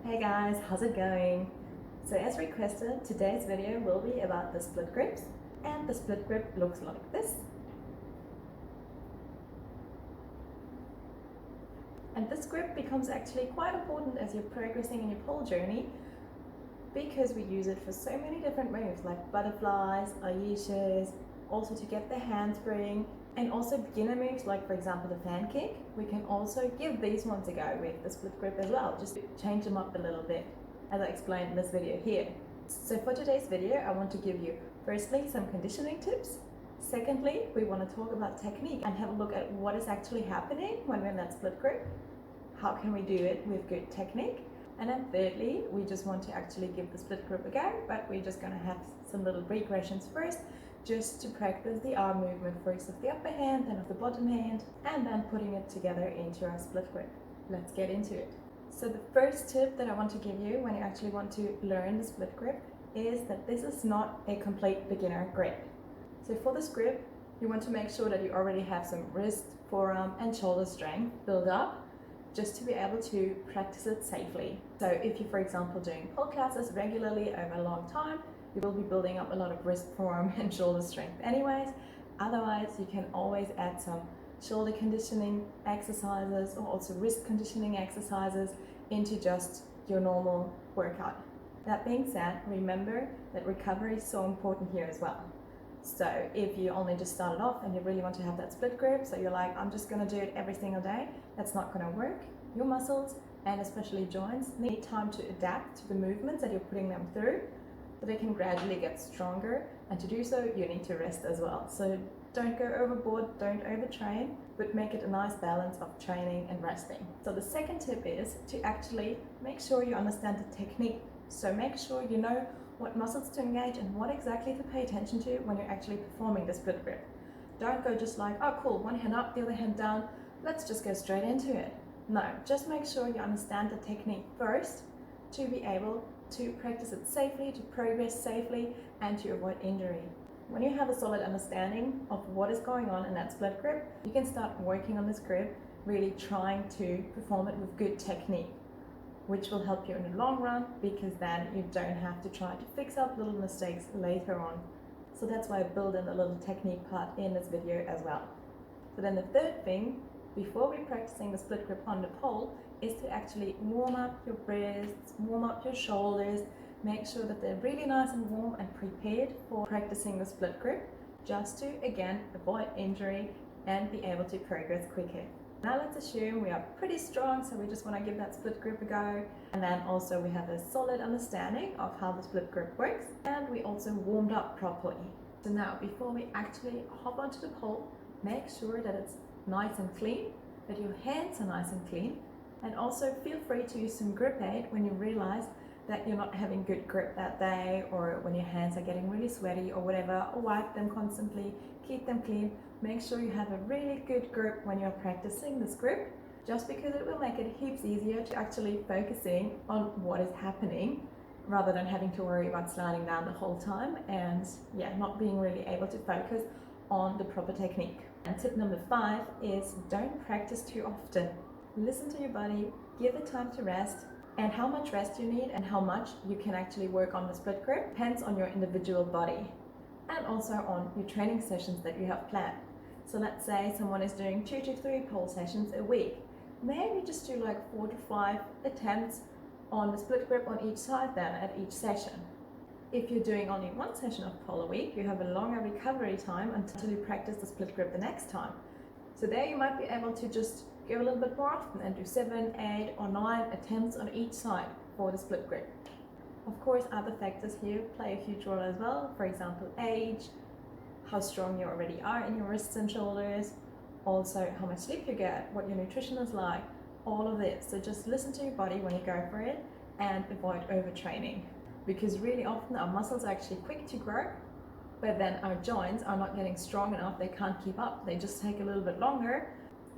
Hey guys, how's it going? So as requested, today's video will be about the split grips, and the split grip looks like this. And this grip becomes actually quite important as you're progressing in your pole journey because we use it for so many different moves like butterflies, ayeshes, also to get the handspring, and also beginner moves like, for example, the fan kick. We can also give these ones a go with the split grip as well, just to change them up a little bit, as I explained in this video here. So for today's video, I want to give you firstly some conditioning tips. Secondly, we want to talk about technique and have a look at what is actually happening when we're in that split grip. How can we do it with good technique? And then thirdly, we just want to actually give the split grip a go, but we're just going to have some little regressions first, just to practice the arm movement first of the upper hand, then of the bottom hand, and then putting it together into our split grip. Let's get into it. So the first tip that I want to give you when you actually want to learn the split grip is that this is not a complete beginner grip. So for this grip, you want to make sure that you already have some wrist, forearm, and shoulder strength built up just to be able to practice it safely. So if you're, for example, doing pole classes regularly over a long time, you will be building up a lot of wrist, forearm, and shoulder strength anyways. Otherwise, you can always add some shoulder conditioning exercises or also wrist conditioning exercises into just your normal workout. That being said, remember that recovery is so important here as well. So if you only just started off and you really want to have that split grip, so you're like, I'm just going to do it every single day, that's not going to work. Your muscles and especially joints need time to adapt to the movements that you're putting them through, so they can gradually get stronger, and to do so you need to rest as well. So don't go overboard, don't overtrain, but make it a nice balance of training and resting. So the second tip is to actually make sure you understand the technique. So make sure you know what muscles to engage and what exactly to pay attention to when you're actually performing the split grip. Don't go just like, oh cool, one hand up, the other hand down, let's just go straight into it. No, just make sure you understand the technique first to be able to practice it safely, to progress safely, and to avoid injury. When you have a solid understanding of what is going on in that split grip, you can start working on this grip, really trying to perform it with good technique, which will help you in the long run because then you don't have to try to fix up little mistakes later on. So that's why I build in a little technique part in this video as well. So then the third thing, before we're practicing the split grip on the pole, is to actually warm up your wrists, warm up your shoulders, make sure that they're really nice and warm and prepared for practicing the split grip, just to, again, avoid injury and be able to progress quicker. Now let's assume we are pretty strong, so we just want to give that split grip a go, and then also we have a solid understanding of how the split grip works, and we also warmed up properly. So now before we actually hop onto the pole, make sure that it's nice and clean, that your hands are nice and clean, and also feel free to use some grip aid when you realize that you're not having good grip that day, or when your hands are getting really sweaty or whatever, or wipe them constantly, keep them clean. Make sure you have a really good grip when you're practicing this grip, just because it will make it heaps easier to actually focusing on what is happening rather than having to worry about sliding down the whole time and not being really able to focus on the proper technique. And tip number 5 is don't practice too often. Listen to your body, give it time to rest, and how much rest you need and how much you can actually work on the split grip depends on your individual body and also on your training sessions that you have planned. So let's say someone is doing 2 to 3 pole sessions a week. Maybe just do like 4 to 5 attempts on the split grip on each side then at each session. If you're doing only 1 session of pole a week, you have a longer recovery time until you practice the split grip the next time. So there you might be able to just go a little bit more often and do 7, 8, or 9 attempts on each side for the split grip. Of course, other factors here play a huge role as well. For example, age, how strong you already are in your wrists and shoulders, also how much sleep you get, what your nutrition is like, all of this. So just listen to your body when you go for it and avoid overtraining. Because really often our muscles are actually quick to grow, but then our joints are not getting strong enough, they can't keep up, they just take a little bit longer.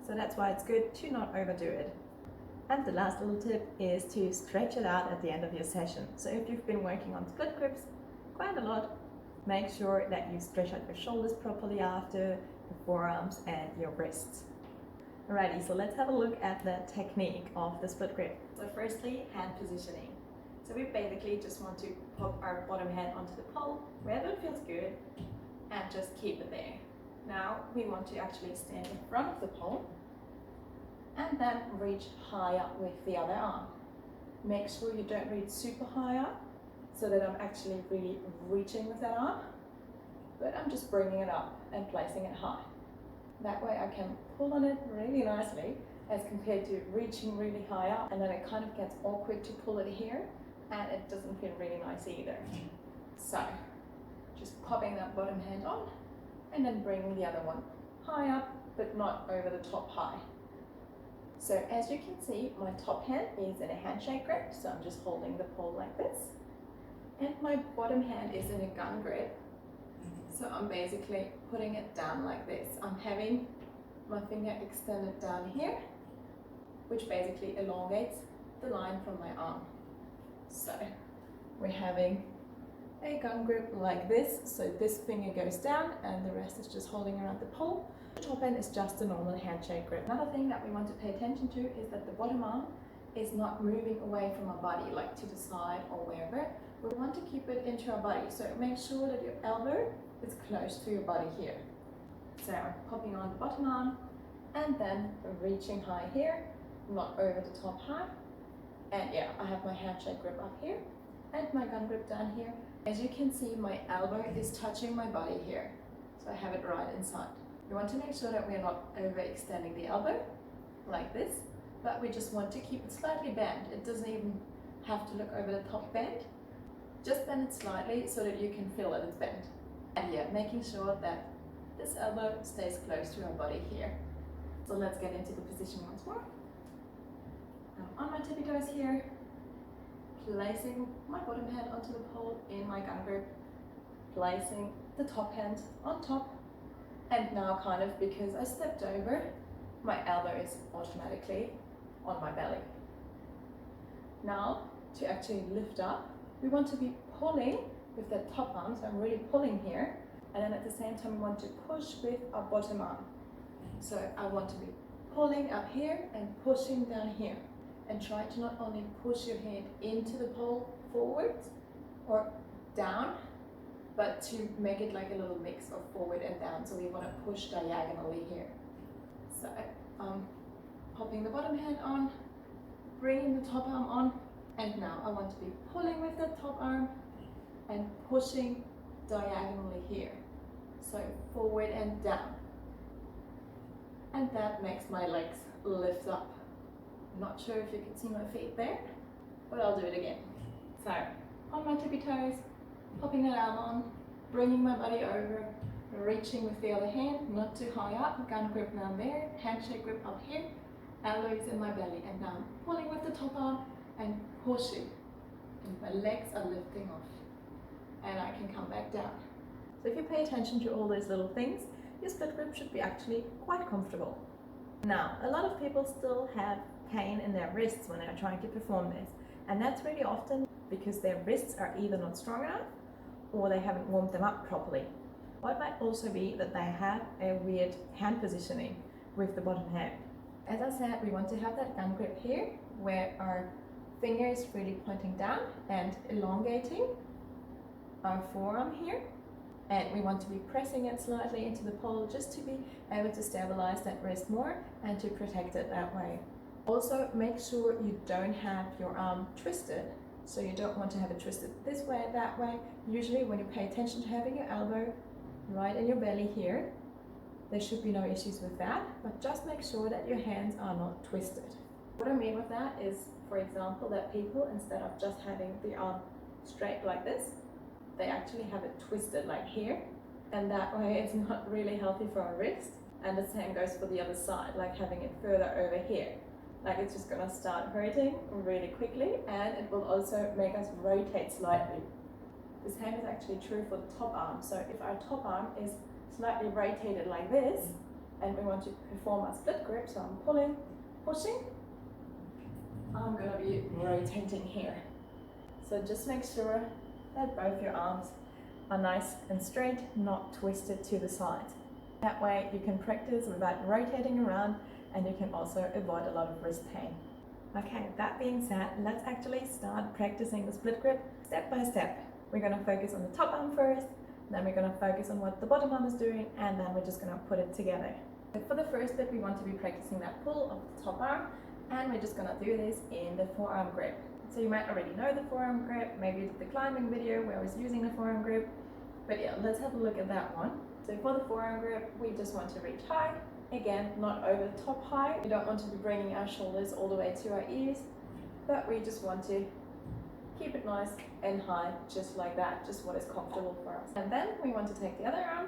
So that's why it's good to not overdo it. And the last little tip is to stretch it out at the end of your session. So if you've been working on split grips quite a lot, make sure that you stretch out your shoulders properly after, your forearms and your wrists. Alrighty, so let's have a look at the technique of the split grip. So firstly, hand positioning. So we basically just want to pop our bottom hand onto the pole wherever it feels good and just keep it there. Now we want to actually stand in front of the pole and then reach high up with the other arm. Make sure you don't reach super high up so that I'm actually really reaching with that arm, but I'm just bringing it up and placing it high. That way I can pull on it really nicely as compared to reaching really high up, and then it kind of gets awkward to pull it here and it doesn't feel really nice either. So just popping that bottom hand on and then bringing the other one high up but not over the top high. So as you can see, my top hand is in a handshake grip, so I'm just holding the pole like this, and my bottom hand is in a gun grip. So I'm basically putting it down like this. I'm having my finger extended down here, which basically elongates the line from my arm. So we're having a gun grip like this, so this finger goes down and the rest is just holding around the pole. The top end is just a normal handshake grip. Another thing that we want to pay attention to is that the bottom arm is not moving away from our body, like to the side or wherever. We want to keep it into our body, so make sure that your elbow is close to your body here. So I'm popping on the bottom arm and then reaching high here, not over the top high. And yeah, I have my handshake grip up here and my gun grip down here. As you can see, my elbow is touching my body here, so I have it right inside. We want to make sure that we are not overextending the elbow like this, but we just want to keep it slightly bent. It doesn't even have to look over the top bend. Just bend it slightly so that you can feel that it's bent. And yeah, making sure that this elbow stays close to our body here. So let's get into the position once more. I'm on my tippy toes here, placing my bottom hand onto the pole in my gun grip, placing the top hand on top, and now kind of because I stepped over, my elbow is automatically on my belly. Now to actually lift up, we want to be pulling with that top arm, so I'm really pulling here, and then at the same time we want to push with our bottom arm. So I want to be pulling up here and pushing down here, and try to not only push your hand into the pole forwards or down, but to make it like a little mix of forward and down. So we want to push diagonally here. So popping the bottom hand on, bringing the top arm on, and now I want to be pulling with the top arm and pushing diagonally here. So forward and down. And that makes my legs lift up. Not sure if you can see my feet there, but I'll do it again. So on my tippy toes, popping that arm on, bringing my body over, reaching with the other hand, not too high up, gun grip down there, handshake grip up here, elbows in my belly, and now I'm pulling with the top arm and pushing, and my legs are lifting off, and I can come back down. So if you pay attention to all those little things, your split grip should be actually quite comfortable. Now, a lot of people still have pain in their wrists when they're trying to perform this, and that's really often because their wrists are either not strong enough or they haven't warmed them up properly. Or it might also be that they have a weird hand positioning with the bottom hand. As I said, we want to have that gun grip here where our finger is really pointing down and elongating our forearm here, and we want to be pressing it slightly into the pole just to be able to stabilize that wrist more and to protect it that way. Also, make sure you don't have your arm twisted. So you don't want to have it twisted this way, that way. Usually when you pay attention to having your elbow right in your belly here, there should be no issues with that, but just make sure that your hands are not twisted. What I mean with that is, for example, that people, instead of just having the arm straight like this, they actually have it twisted like here, and that way it's not really healthy for our wrist. And the same goes for the other side, like having it further over here. Like it's just gonna start hurting really quickly, and it will also make us rotate slightly. The same is actually true for the top arm. So if our top arm is slightly rotated like this, and we want to perform a split grip, so I'm pulling, pushing, I'm gonna be rotating here. So just make sure that both your arms are nice and straight, not twisted to the side. That way you can practice without rotating around, and you can also avoid a lot of wrist pain. Okay, that being said, let's actually start practicing the split grip step by step. We're going to focus on the top arm first, then we're going to focus on what the bottom arm is doing, and then we're just going to put it together. So for the first bit, we want to be practicing that pull of the top arm, and we're just going to do this in the forearm grip. So you might already know the forearm grip, maybe you did the climbing video where I was using the forearm grip, but yeah, let's have a look at that one. So for the forearm grip, we just want to reach high. Again, not over the top high. We don't want to be bringing our shoulders all the way to our ears, but we just want to keep it nice and high, just like that, just what is comfortable for us. And then we want to take the other arm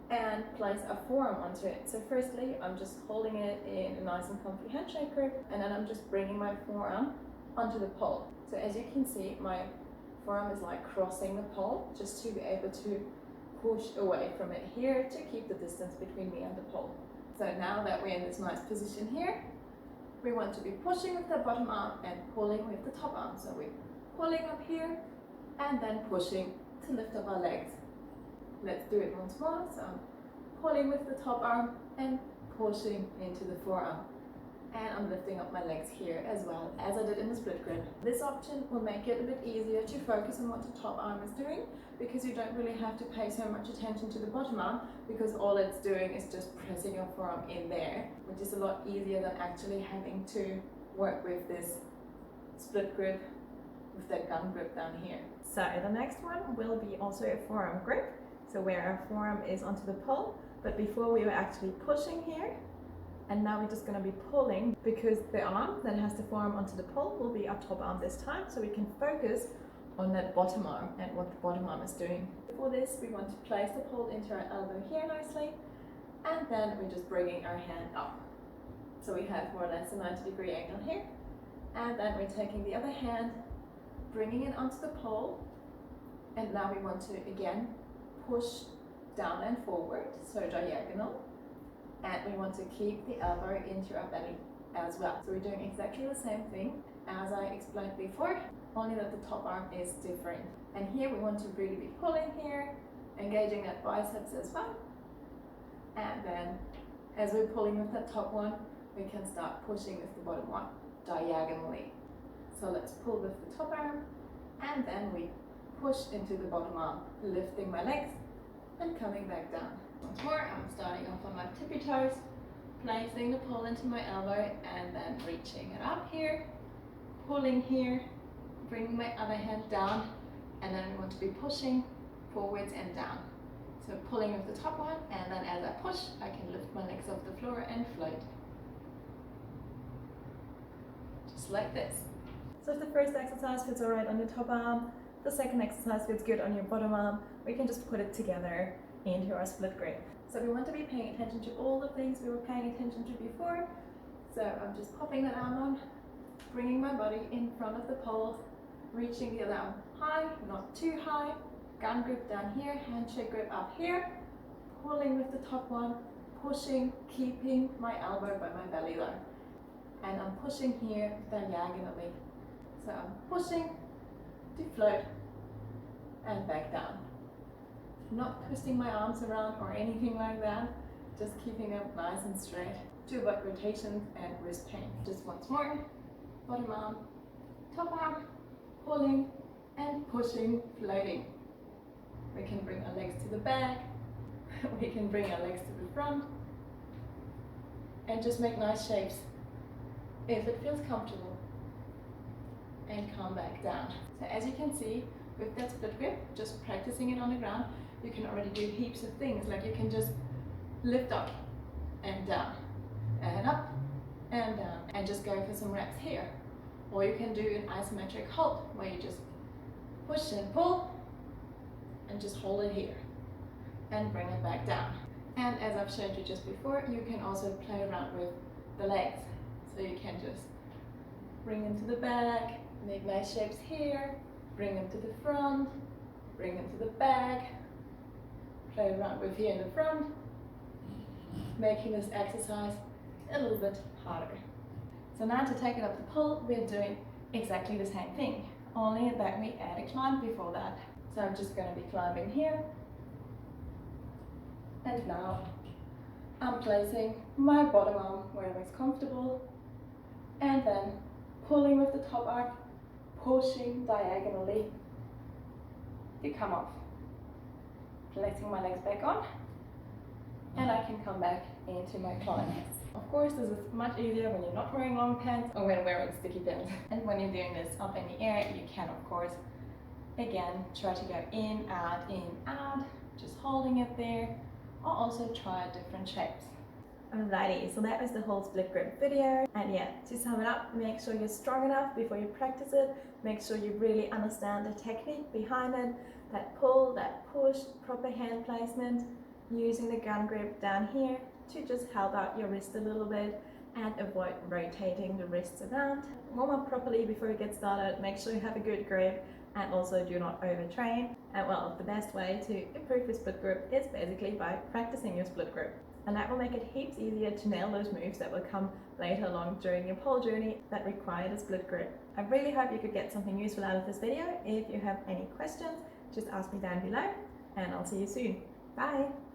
and place a forearm onto it. So firstly, I'm just holding it in a nice and comfy handshake grip, and then I'm just bringing my forearm onto the pole. So as you can see, my forearm is like crossing the pole, just to be able to push away from it here to keep the distance between me and the pole. So now that we're in this nice position here, we want to be pushing with the bottom arm and pulling with the top arm. So we're pulling up here and then pushing to lift up our legs. Let's do it once more. So I'm pulling with the top arm and pushing into the forearm. And I'm lifting up my legs here as well, as I did in the split grip. This option will make it a bit easier to focus on what the top arm is doing, because you don't really have to pay so much attention to the bottom arm, because all it's doing is just pressing your forearm in there, which is a lot easier than actually having to work with this split grip with that gun grip down here. So the next one will be also a forearm grip, so where our forearm is onto the pole, but before we were actually pushing here, and now we're just going to be pulling, because the arm that has the forearm onto the pole will be our top arm this time, so we can focus on that bottom arm and what the bottom arm is doing. For this, we want to place the pole into our elbow here nicely, and then we're just bringing our hand up. So we have more or less a 90-degree angle here, and then we're taking the other hand, bringing it onto the pole, and now we want to again push down and forward, so diagonal. And we want to keep the elbow into our belly as well. So we're doing exactly the same thing as I explained before, only that the top arm is different. And here we want to really be pulling here, engaging that biceps as well. And then as we're pulling with that top one, we can start pushing with the bottom one diagonally. So let's pull with the top arm, and then we push into the bottom arm, lifting my legs and coming back down. Once more, I'm starting off on my tippy toes, placing the pole into my elbow, and then reaching it up here, pulling here, bringing my other hand down, and then we want to be pushing forwards and down. So pulling with the top one, and then as I push, I can lift my legs off the floor and float. Just like this. So if the first exercise feels alright on your top arm, the second exercise feels good on your bottom arm, we can just put it together into our split grip. So we want to be paying attention to all the things we were paying attention to before. So I'm just popping that arm on, bringing my body in front of the pole, reaching the other arm high, not too high, gun grip down here, handshake grip up here, pulling with the top one, pushing, keeping my elbow by my belly line. And I'm pushing here diagonally. So I'm pushing to float and back down. Not twisting my arms around or anything like that, just keeping them nice and straight to avoid rotations and wrist pain. Just once more, bottom arm, top arm, pulling and pushing, floating. We can bring our legs to the back, we can bring our legs to the front, and just make nice shapes if it feels comfortable, and come back down. So as you can see, with that split grip, just practicing it on the ground, you can already do heaps of things, like you can just lift up and down, and up and down, and just go for some reps here. Or you can do an isometric hold, where you just push and pull, and just hold it here, and bring it back down. And as I've showed you just before, you can also play around with the legs. So you can just bring them to the back, make nice shapes here, bring them to the front, bring them to the back, play around with here in the front, making this exercise a little bit harder. So now to take it up the pole, we're doing exactly the same thing, only that we add a climb before that. So I'm just going to be climbing here, and now I'm placing my bottom arm wherever it's comfortable, and then pulling with the top arc, pushing diagonally to come off. Letting my legs back on, and I can come back into my climb. Of course, this is much easier when you're not wearing long pants or when wearing sticky pants. And when you're doing this up in the air, you can of course, again, try to go in, out, just holding it there, or also try different shapes. Alrighty, so that was the whole split grip video. And yeah, to sum it up, make sure you're strong enough before you practice it. Make sure you really understand the technique behind it. That pull, that push, proper hand placement, using the gun grip down here to just help out your wrist a little bit and avoid rotating the wrists around. Warm up properly before you get started, make sure you have a good grip, and also do not overtrain. And well, the best way to improve your split grip is basically by practicing your split grip. And that will make it heaps easier to nail those moves that will come later along during your pole journey that require the split grip. I really hope you could get something useful out of this video. If you have any questions, just ask me down below, and I'll see you soon. Bye!